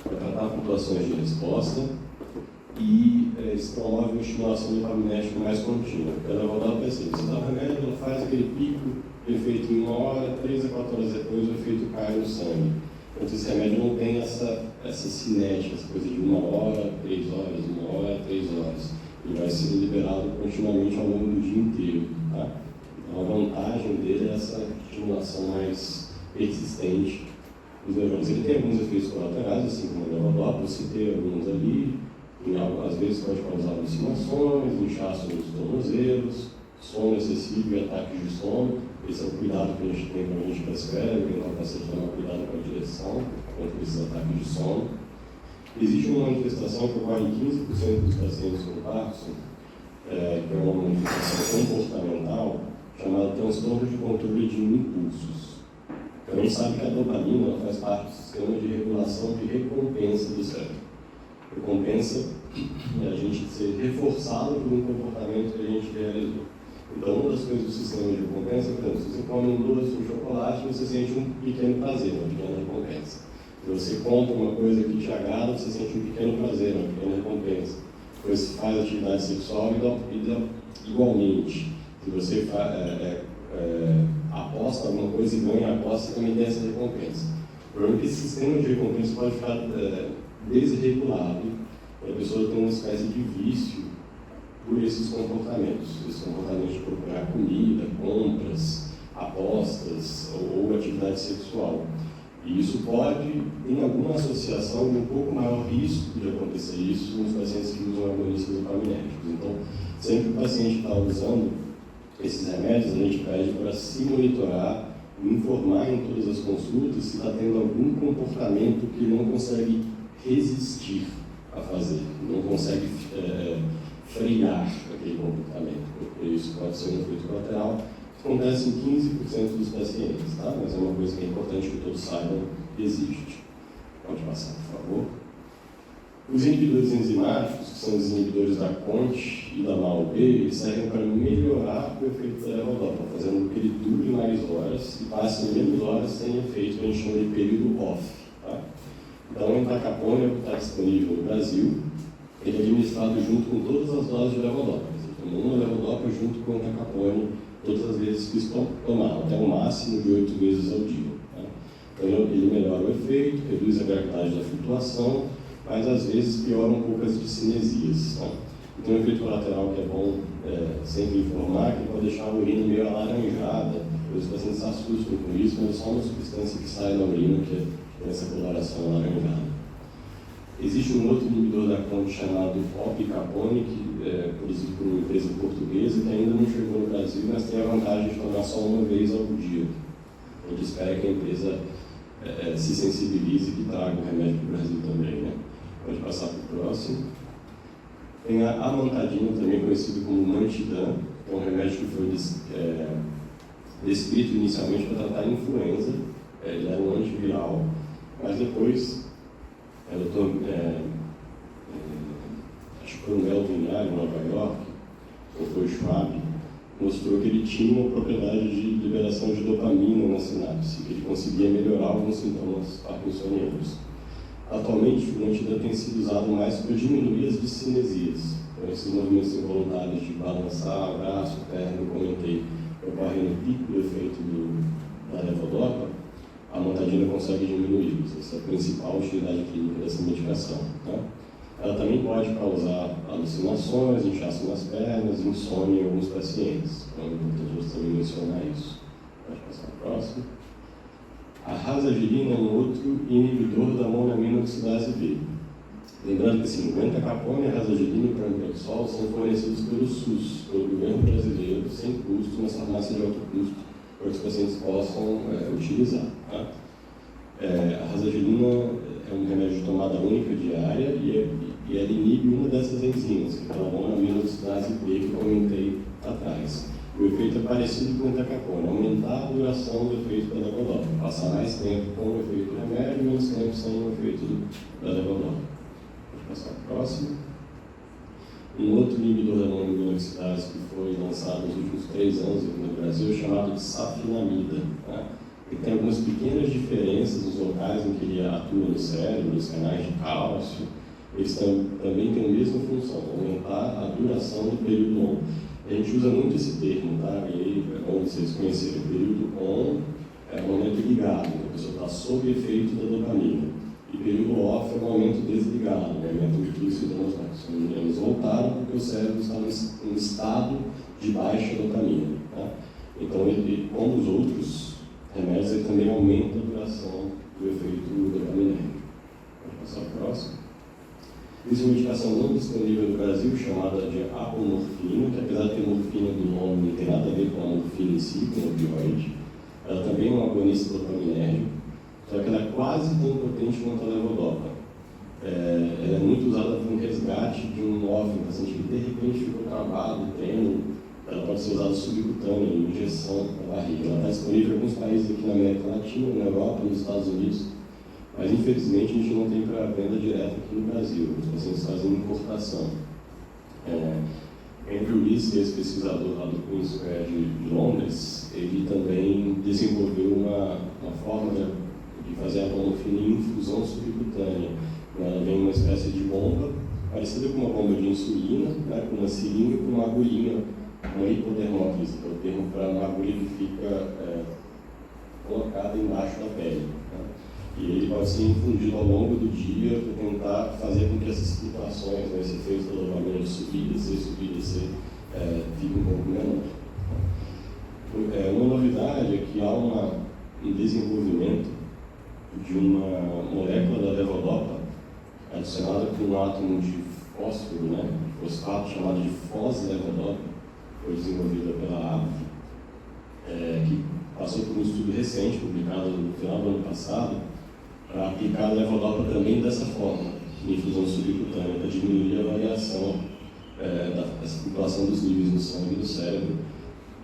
para tratar flutuações de resposta e eles promovem uma estimulação dopaminérgica mais contínua. Porque a levodopa é assim, você dá o remédio, ela faz aquele pico de efeito em 1 hora, 3 a 4 horas depois o efeito cai no sangue. Então esse remédio não tem essa cinética, essa coisa de 1 hora, 3 horas, 1 hora, 3 horas. Ele vai ser liberado continuamente ao longo do dia inteiro. Tá? Então a vantagem dele é essa estimulação mais persistente dos neurônios. Ele tem alguns efeitos colaterais, assim como a levodopa, eu citei alguns ali. Às vezes pode causar alucinações, inchaço nos tornozelos, sono excessivo e ataques de sono. Esse é o cuidado que a gente tem quando a gente prescreve, então o paciente tomar cuidado com a direção contra esses ataques de sono. Existe uma manifestação que ocorre em 15% dos pacientes com Parkinson, que é uma manifestação comportamental, chamada transtorno de controle de impulsos. A gente sabe que a dopamina faz parte do sistema de regulação de recompensa do cérebro. Recompensa é a gente ser reforçado por um comportamento que a gente realizou. Então, uma das coisas do sistema de recompensa, por exemplo, se você come um doce, um chocolate, você sente um pequeno prazer, uma pequena recompensa. Se você compra uma coisa que te agrada, você sente um pequeno prazer, uma pequena recompensa. Depois você faz atividade sexual e dá igualmente. Se você aposta alguma coisa e ganha a aposta, você também tem essa recompensa. O problema é que esse sistema de recompensa pode ficar desregulado, e a pessoa tem uma espécie de vício por esses comportamentos de procurar comida, compras, apostas ou atividade sexual. E isso pode, em alguma associação, um pouco maior risco de acontecer isso nos pacientes que usam agonistas dopaminérgicos. Então, sempre que o paciente está usando esses remédios, a gente pede para se monitorar, informar em todas as consultas se está tendo algum comportamento que ele não consegue resistir a fazer, não consegue frear aquele comportamento, porque isso pode ser um efeito colateral. Acontece em 15% dos pacientes, tá? Mas é uma coisa que é importante que todos saibam que existe. Pode passar, por favor. Os inibidores enzimáticos, que são os inibidores da CONT e da MAO-B, eles servem para melhorar o efeito da levodopa, fazendo com que ele dure mais horas e passe menos horas sem efeito, que a gente chama de período off. Tá? Então, o entacapone é o que está disponível no Brasil. Ele é administrado junto com todas as doses de levodopa. Você toma uma levodopa junto com o entacapone todas as vezes que tomar, até um máximo de 8 vezes ao dia. Tá? Então, ele melhora o efeito, reduz a gravidade da flutuação, mas às vezes piora um pouco as discinesias. Tá? Então, um efeito colateral que é bom sempre informar, que pode deixar a urina meio alaranjada. Os pacientes se assustam com isso, mas é só uma substância que sai da urina que tem essa coloração alaranjada. Existe um outro inibidor da CONT chamado opicapone, que é produzido por uma empresa portuguesa, que ainda não chegou no Brasil, mas tem a vantagem de tomar só uma vez ao dia. A gente espera que a empresa se sensibilize e que traga o remédio para o Brasil também. Né? Pode passar para o próximo. Tem a amantadina, também conhecido como mantidã, que é um remédio que foi descrito inicialmente para tratar a influenza. Ele era um antiviral, mas depois, acho que foi o Melvin Yale, em Nova York, ou foi o Schwab, mostrou que ele tinha uma propriedade de liberação de dopamina na sinapse, que ele conseguia melhorar alguns sintomas parkinsonianos. Atualmente, o mantidã tem sido usado mais para diminuir as discinesias. Então, esses movimentos involuntários de balançar o braço, perna, eu comentei, ocorrem no pico do efeito da levodopa, a amantadina consegue diminuí-los. Essa é a principal utilidade clínica dessa medicação. Tá? Ela também pode causar alucinações, inchaço nas pernas, insônia em alguns pacientes. Então, é importante você também mencionar isso. Pode passar para a próxima. A razagirina é um outro inibidor da monoaminoxidase B. Lembrando que assim, o entacapone, a razagirina e o pramipexol são fornecidos pelo SUS, pelo governo brasileiro, sem custo, nas farmácias de alto custo, para que os pacientes possam utilizar. Tá? A razagirina é um remédio de tomada única diária e ela inibe uma dessas enzimas, que é a monoaminoxidase B, que eu comentei atrás. O efeito é parecido com o entacapone, aumentar a duração do efeito da levodopa, passar mais tempo com o efeito do remédio e menos tempo sem o efeito da levodopa. Pode passar para o próximo. Um outro inibidor da monoaminoxidase que foi lançado nos últimos 3 anos aqui no Brasil é chamado de safinamida. Tá? Ele tem algumas pequenas diferenças nos locais em que ele atua no cérebro, nos canais de cálcio. Eles também têm a mesma função, aumentar a duração do período ON. A gente usa muito esse termo, tá? E aí é bom vocês conhecerem. O período ON é o momento ligado, a pessoa está sob efeito da dopamina. E período OFF é o momento desligado, o momento em que os sintomas voltaram porque o cérebro está em estado de baixa dopamina. Tá? Então, ele, como os outros remédios, ele também aumenta a duração do efeito dopaminérgico. Pode passar para o próximo. Existe uma medicação não disponível no Brasil chamada de apomorfina, que apesar de ter morfina no nome, não tem nada a ver com a morfina em si, com o opioide. Ela também é um agonista dopaminérgico, só que ela é quase tão potente quanto a levodopa. Ela é muito usada para um resgate de um órfão, um paciente que de repente ficou travado, trêmulo. Ela pode ser usada subcutânea, em injeção na barriga. Ela está disponível em alguns países aqui na América Latina, na Europa, nos Estados Unidos. Mas, infelizmente, a gente não tem para venda direta aqui no Brasil. Os pacientes fazem importação. Andrew Lees, esse pesquisador lá do Queen's Square de Londres, ele também desenvolveu uma forma de fazer a apomorfina em infusão subcutânea. Ela vem uma espécie de bomba, parecida com uma bomba de insulina, né, com uma seringa e com uma agulhinha, uma hipodermólise, que é o termo para uma agulha que fica colocada embaixo da pele. Né? E ele pode ser infundido ao longo do dia para tentar fazer com que essas flutuações, né, esse efeito da dopamina de subir e descer, fique um pouco menor. Uma novidade é que há um desenvolvimento de uma molécula da levodopa adicionada com um átomo de fósforo, né, de fosfato, chamado de foslevodopa, foi desenvolvida pela AbbVie, que passou por um estudo recente, publicado no final do ano passado, para aplicar a levodopa também dessa forma, em infusão subcutânea, para diminuir a variação dessa flutuação dos níveis no sangue e no cérebro.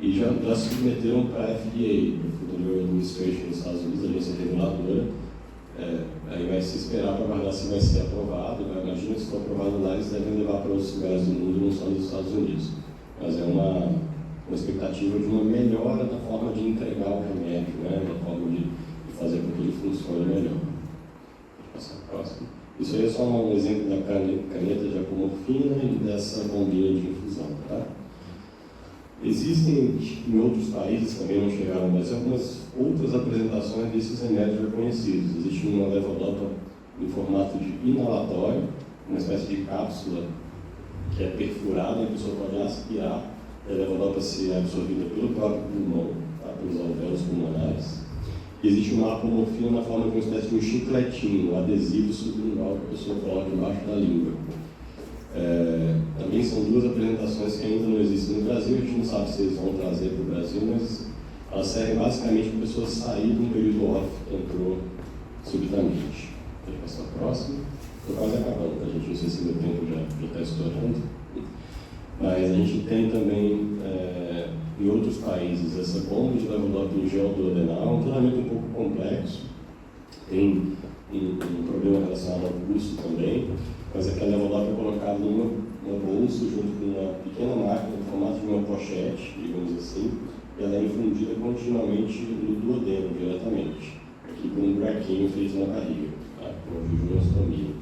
E já submeteram para a FDA, para o Food and Drug Administration nos Estados Unidos, a agência reguladora. Aí vai se esperar para aguardar se vai ser aprovado. Imagina que se for aprovado lá, eles devem levar para outros lugares do mundo, não só nos Estados Unidos. Mas é uma expectativa de uma melhora da forma de entregar o remédio, né? Da forma de fazer com que ele funcione melhor. Vou passar para o próximo. Isso aí é só um exemplo da caneta de apomorfina e dessa bombinha de infusão. Tá? Existem em outros países, também não chegaram, mas algumas outras apresentações desses remédios reconhecidos. Existe uma levodopa em formato de inalatório, uma espécie de cápsula que é perfurada e a pessoa pode aspirar e a levodopa ser absorvida pelo próprio pulmão, tá? Pelos alvéolos pulmonares. E existe uma apomorfina na forma de uma espécie de um chicletinho, um adesivo sublingual que a pessoa coloca embaixo da língua. Também são duas apresentações que ainda não existem no Brasil, a gente não sabe se eles vão trazer para o Brasil, mas elas servem basicamente para a pessoa sair de um período off que entrou subitamente. Pode passar a próxima. Estou quase acabando, tá, gente? Não sei se meu tempo já está estourando. Mas a gente tem também, em outros países, essa bomba de levodopa em gel duodenal, um tratamento um pouco complexo. Tem um problema relacionado ao custo também, mas aquela levodopa é colocada numa bolsa junto com uma pequena máquina no formato de uma pochete, digamos assim, e ela é infundida continuamente no duodeno, diretamente, aqui com um buraquinho feito na barriga, tá? Com uma jujunostomia.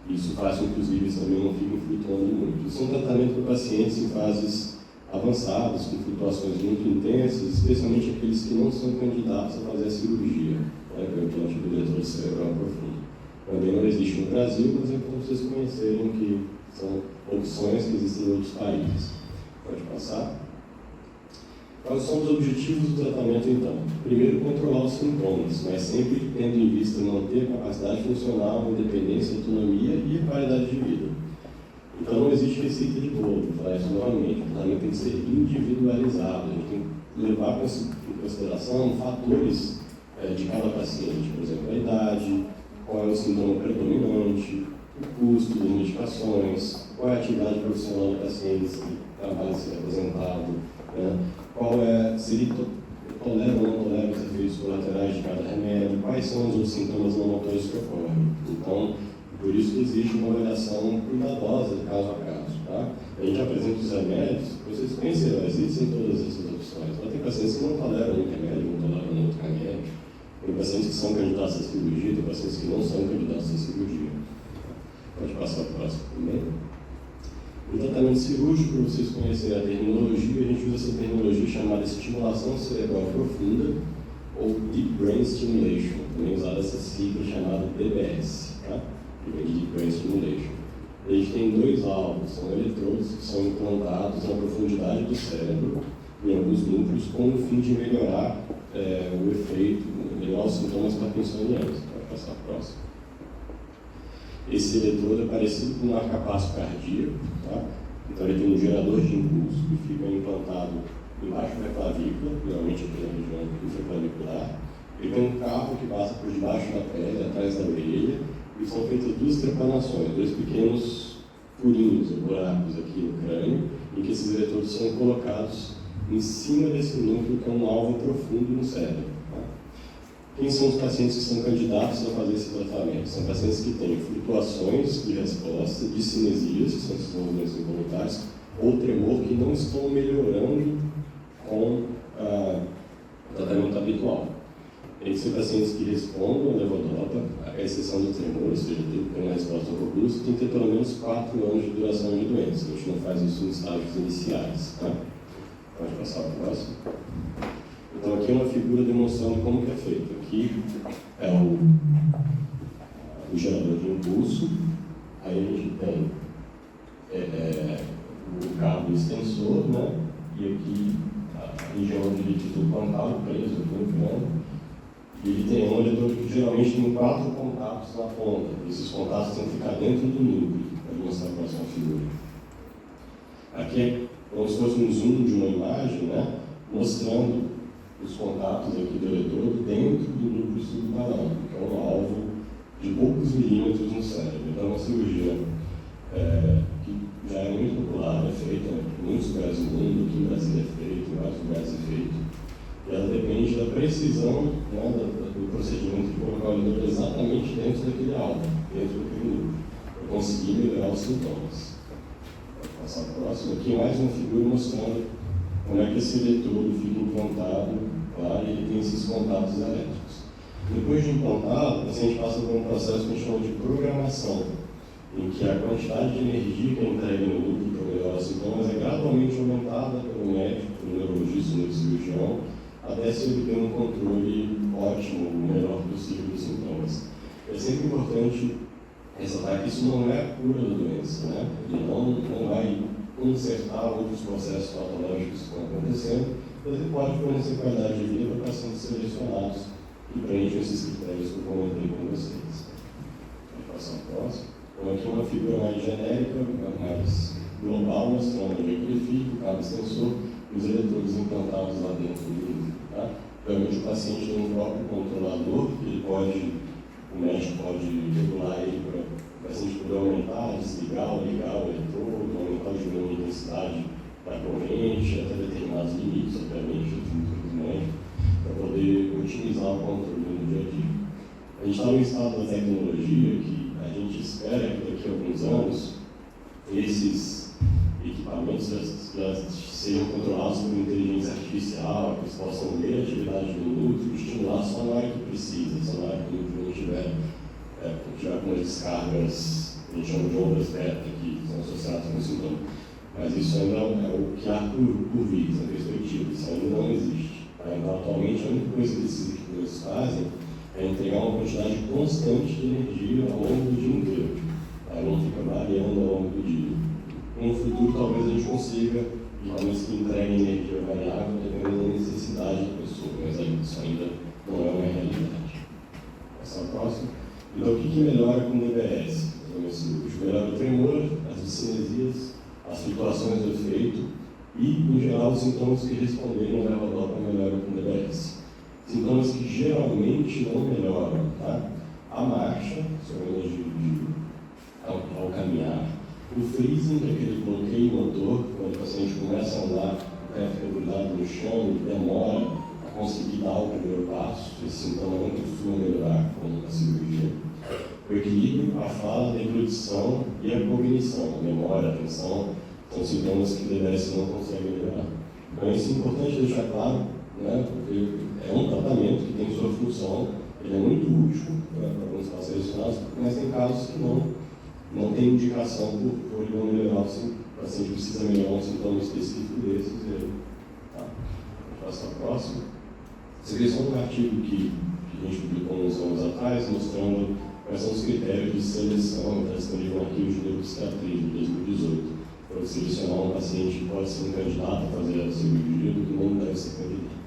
Isso faz com que os líquidos também não fiquem flutuando muito. Isso é um tratamento para pacientes em fases avançadas, com flutuações muito intensas, especialmente aqueles que não são candidatos a fazer a cirurgia, né, pelo implante do eletrodo cerebral profundo. Também não existe no Brasil, mas é para vocês conhecerem que são opções que existem em outros países. Pode passar. Quais são os objetivos do tratamento, então? Primeiro, controlar os sintomas, mas sempre tendo em vista manter a capacidade funcional, a independência, a autonomia e a qualidade de vida. Então, não existe receita de bolo, vou falar isso novamente. O tratamento tem que ser individualizado, a gente tem que levar em consideração fatores de cada paciente, por exemplo, a idade, qual é o sintoma predominante, o custo das medicações, qual é a atividade profissional do paciente que trabalha ser aposentado, né? Se ele tolera ou não tolera os efeitos colaterais de cada remédio, quais são os outros sintomas não motores que ocorrem. Então, por isso que existe uma avaliação cuidadosa de caso a caso. Tá? A gente apresenta os remédios, vocês conheceram, existem todas essas opções. Mas tem pacientes que não toleram um remédio, não toleram outro remédio. Tem pacientes que são candidatos à cirurgia, tem pacientes que não são candidatos à cirurgia. Pode passar para o próximo também. O tratamento cirúrgico, para vocês conhecerem a terminologia, a gente usa essa terminologia chamada estimulação cerebral profunda ou Deep Brain Stimulation, também usada essa sigla chamada DBS, tá? Deep Brain Stimulation. A gente tem dois alvos, são eletrodos que são implantados na profundidade do cérebro, em alguns núcleos, com o fim de melhorar o efeito, melhorar os sintomas parkinsonianos. Pode passar a próxima. Esse eletrodo é parecido com um marca-passo cardíaco, tá? Então ele tem um gerador de impulso que fica implantado embaixo da clavícula, geralmente aqui na região infraclavicular. Ele tem um cabo que passa por debaixo da pele, atrás da orelha, e são feitas duas trepanações, dois pequenos furinhos ou buracos aqui no crânio, em que esses eletrodos são colocados em cima desse núcleo, que é um alvo profundo no cérebro. Quem são os pacientes que são candidatos a fazer esse tratamento? São pacientes que têm flutuações de resposta, discinesias, que são esses movimentos involuntários, ou tremor que não estão melhorando com o tratamento habitual. Tem que ser pacientes que respondam a levodopa, a exceção do tremor, ou seja, tem que ter uma resposta robusta, tem que ter pelo menos 4 anos de duração de doença. A gente não faz isso em estágios iniciais. Tá? Pode passar para o próximo. Então aqui é uma figura demonstrando como que é feito. Aqui é o gerador de impulso, aí a gente tem o cabo extensor, né? E aqui a região onde ele fica o contato preso aqui no crânio. E ele tem um eletrodo que geralmente tem 4 contatos na ponta. Esses contatos têm que ficar dentro do núcleo. Vou mostrar a próxima figura. Aqui é como se fosse um zoom de uma imagem, né? Mostrando os contatos aqui do eletrodo dentro do núcleo subbalão, que é um alvo de poucos milímetros no cérebro. Então, é uma cirurgia que já é muito popular, é feita em muitos lugares do mundo, aqui no Brasil é feito, em vários lugares é feito. E ela depende da precisão, né, do procedimento de colocar o eletrodo exatamente dentro daquele alvo, dentro daquele núcleo, para conseguir melhorar os sintomas. Vou passar para o próximo. Aqui mais uma figura mostrando como é que esse eletrodo fica implantado lá, e ele tem esses contatos elétricos. Depois de implantado, o paciente passa por um processo que a gente chama de programação, em que a quantidade de energia que é entregue no núcleo para melhorar os sintomas é gradualmente aumentada pelo médico, pelo neurologista, pelo cirurgião, até se obter um controle ótimo, o melhor possível dos sintomas. É sempre importante ressaltar que isso não é a cura da doença, né? Ele não vai consertar outros processos patológicos que estão acontecendo, mas ele pode fornecer qualidade de vida para pacientes selecionados que preenchem esses critérios que eu comentei com vocês. Vou passar o próximo. Então, aqui uma figura mais genérica, mais global, mostrando onde é que ele fica, o cabo extensor e os eletrodos implantados lá dentro do núcleo. Tá? Realmente o paciente tem um próprio controlador, ele pode, com o médico pode regular ele para o paciente poder aumentar, desligar ou ligar o eletrodo, aumentar ou diminuir a intensidade da corrente, até determinados limites, obviamente, do médico, para poder otimizar o controle no dia a dia. A gente está no estado da tecnologia que a gente espera que daqui a alguns anos esses equipamentos já sejam controlados por inteligência artificial, que eles possam ler a atividade do núcleo e estimular só na hora que precisa, só na hora que o núcleo não tiver com as descargas, a gente chama de ondas beta, que são associadas com esse nome. Mas isso ainda é o que há por vir, essa perspectiva, isso ainda não existe. Então, atualmente, a única coisa que esses equipamentos fazem é entregar uma quantidade constante de energia ao longo do dia inteiro. Não fica variando ao longo do dia. No futuro, talvez a gente consiga equipamentos que entreguem energia variável dependendo da necessidade da pessoa, mas isso ainda não é uma realidade. Essa é a próxima. Então, o que melhora com o DBS? Melhora o tremor, as discinesias, as flutuações do efeito e, em geral, os sintomas que responderem ao levodopa melhoram com o DBS. Sintomas que geralmente não melhoram, tá? A marcha, ao caminhar, o freezing, que é aquele bloqueio motor, quando o paciente começa a andar, o pé fica grudado no chão e demora a conseguir dar o primeiro passo, esse sintoma não costuma melhorar com a cirurgia. O equilíbrio, a fala, a deglutição e a cognição, a memória, a atenção, são sintomas que o DBS não consegue melhorar. Então, isso é importante deixar claro, né, porque é um tratamento que tem sua função, ele é muito útil para alguns pacientes relacionados, mas tem casos que não tem indicação por ele não melhorar, o paciente precisa melhorar um sintoma específico desses. Tá? Vou passar a próxima. Esse aqui é só um artigo que a gente publicou uns anos atrás, mostrando quais são os critérios de seleção, está disponível no arquivo de neuropsiquiatria de 2018, para selecionar um paciente que pode ser um candidato a fazer a cirurgia do que não deve ser candidato.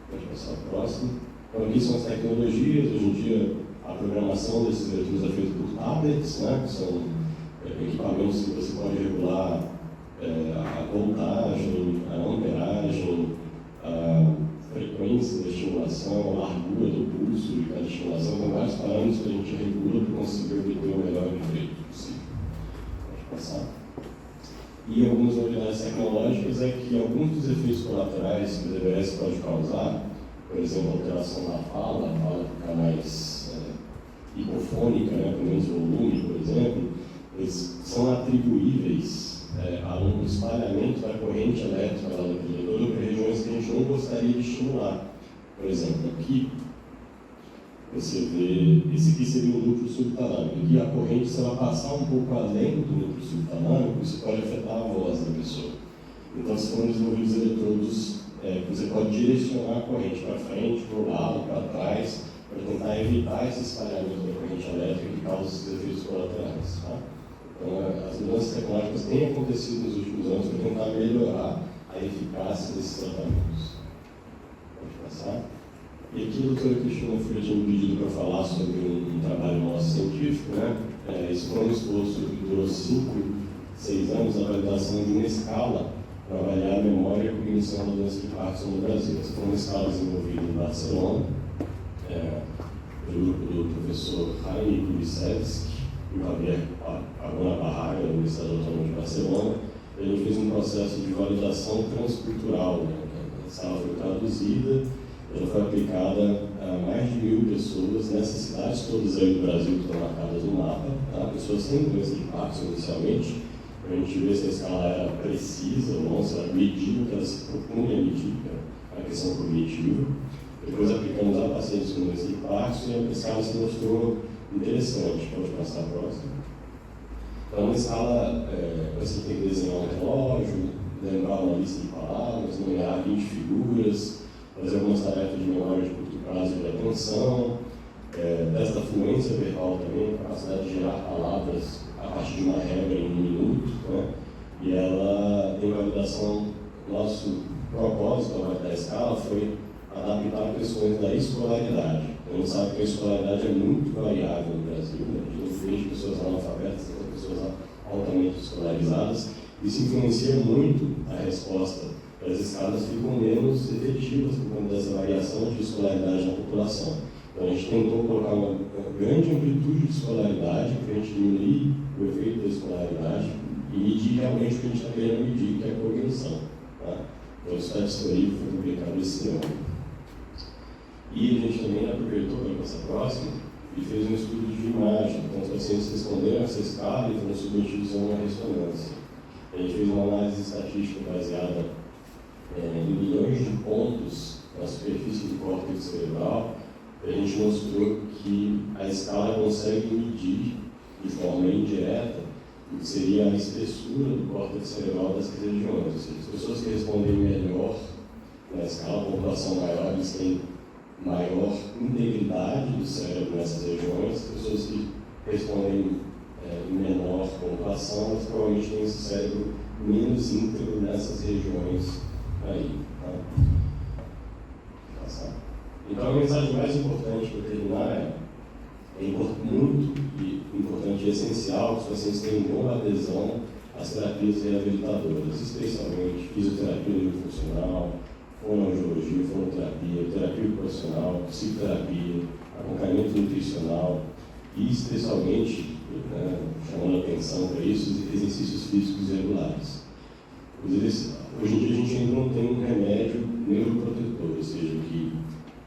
Pode passar a próxima. Então, aqui são as tecnologias. Hoje em dia, a programação desses eletrodos é feita por tablets, né, que são equipamentos que você pode regular a voltagem, a amperagem, a frequência da estimulação, a largura do pulso de cada estimulação. Tem vários parâmetros que a gente regula para conseguir obter o melhor efeito possível. Pode passar. E algumas novidades tecnológicas é que alguns dos efeitos colaterais que o DBS pode causar, por exemplo, alteração na fala, a fala ficar mais hipofônica, né, com menos volume, por exemplo, eles são atribuíveis a um espalhamento da corrente elétrica lá daquele eletrodo para regiões que a gente não gostaria de estimular. Por exemplo, aqui, você vê, esse aqui seria o núcleo subtalâmico. Aqui a corrente, se ela passar um pouco além do núcleo subtalâmico, isso pode afetar a voz da pessoa. Então, se forem desenvolvidos eletrodos, você pode direcionar a corrente para frente, para o lado, para trás, para tentar evitar esse espalhamento da corrente elétrica que causa esses efeitos colaterais. Tá? Então, as mudanças tecnológicas têm acontecido nos últimos anos para tentar melhorar a eficácia desses tratamentos. Pode passar. E aqui a doutora Cristina Folha tinha me pedido para falar sobre um trabalho nosso científico, né? Isso foi um esforço que durou 5, 6 anos, a validação de uma escala para avaliar a memória e a cognição da doença de Parkinson no Brasil. Essa foi uma escala desenvolvida em Barcelona, pelo grupo do professor Jaime Kulisevski e o Javier Pagona Barraga, da Universidade Autônoma de Barcelona. A gente fez um processo de validação transcultural, né? A escala foi traduzida, ela foi aplicada a mais de 1.000 pessoas nessas cidades todas aí do Brasil que estão marcadas no mapa, tá? Pessoas sem doença de Parkinson inicialmente, para a gente ver se a escala era precisa ou não, se ela media o que ela se propunha a medir, a questão cognitiva. Depois aplicamos a pacientes com doença de Parkinson e a escala se mostrou interessante. Pode passar a próxima. Então, na escala, você tem que desenhar um relógio, lembrar uma lista de palavras, numerar 20 figuras, fazer algumas tarefas de memória de curto prazo e de atenção, teste da fluência verbal também, capacidade de gerar palavras a partir de uma regra em 1 minuto, né? E ela tem validação. Nosso propósito da escala foi adaptar questões da escolaridade. A gente sabe que a escolaridade é muito variável no Brasil, né? A gente tem desde pessoas analfabetas até pessoas altamente escolarizadas. Isso influencia muito a resposta. As escalas ficam menos efetivas por conta dessa variação de escolaridade na população. Então a gente tentou colocar uma grande amplitude de escolaridade para a gente diminuir o efeito da escolaridade e medir realmente o que a gente está querendo medir, que é a cognição. Tá? Então isso está disponível, foi publicado esse ano. E a gente também aproveitou para essa próxima e fez um estudo de imagem. Então os pacientes responderam a essa escala e foram submetidos a uma ressonância. A gente fez uma análise estatística baseada em milhões de pontos na superfície do córtex cerebral. A gente mostrou que a escala consegue medir de forma indireta o que seria a espessura do córtex cerebral dessas regiões. Ou seja, as pessoas que respondem melhor na escala, a pontuação maior, eles têm maior integridade do cérebro nessas regiões. As pessoas que respondem em menor pontuação, elas provavelmente têm esse cérebro menos íntegro nessas regiões aí. Tá? Então a mensagem mais importante para terminar é muito importante e essencial que os pacientes tenham boa adesão às terapias reabilitadoras, especialmente fisioterapia funcional, fonoaudiologia, fonoterapia, terapia ocupacional, psicoterapia, acompanhamento nutricional e especialmente, chamando a atenção para isso, os exercícios físicos regulares. Hoje em dia a gente ainda não tem um remédio neuroprotetor, ou seja, que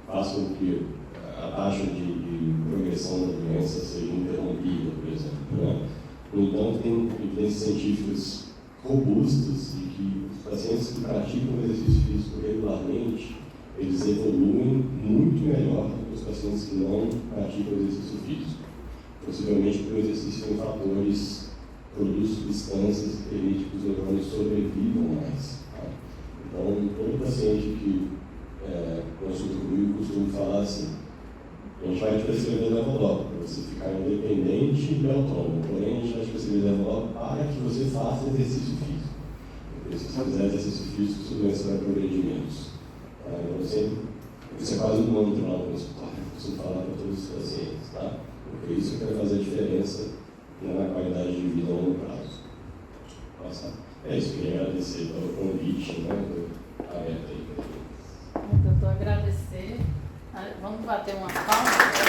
faça com que a taxa de progressão da doença seja interrompida, por exemplo. No entanto, tem evidências científicas robustas de que os pacientes que praticam exercício físico regularmente, eles evoluem muito melhor do que os pacientes que não praticam exercício físico. Possivelmente porque o exercício tem fatores, produz substâncias que permitem que os neurônios sobrevivam mais. Tá? Então, todo paciente que consulta comigo costuma falar assim: a gente vai te prescrever levodopa para você ficar independente e autônomo, porém a gente vai te prescrever levodopa para que você faça exercício físico. Porque se você fizer exercício físico, sua doença vai progredir menos. Tá? Então, isso é quase um mantra lá no consultório, eu costumo falar para todos os pacientes, tá? Porque isso que vai fazer a diferença na qualidade de vida a longo prazo. Nossa, é isso, queria agradecer pelo convite, aberto aí. Doutor, agradecer. Vamos bater uma palma.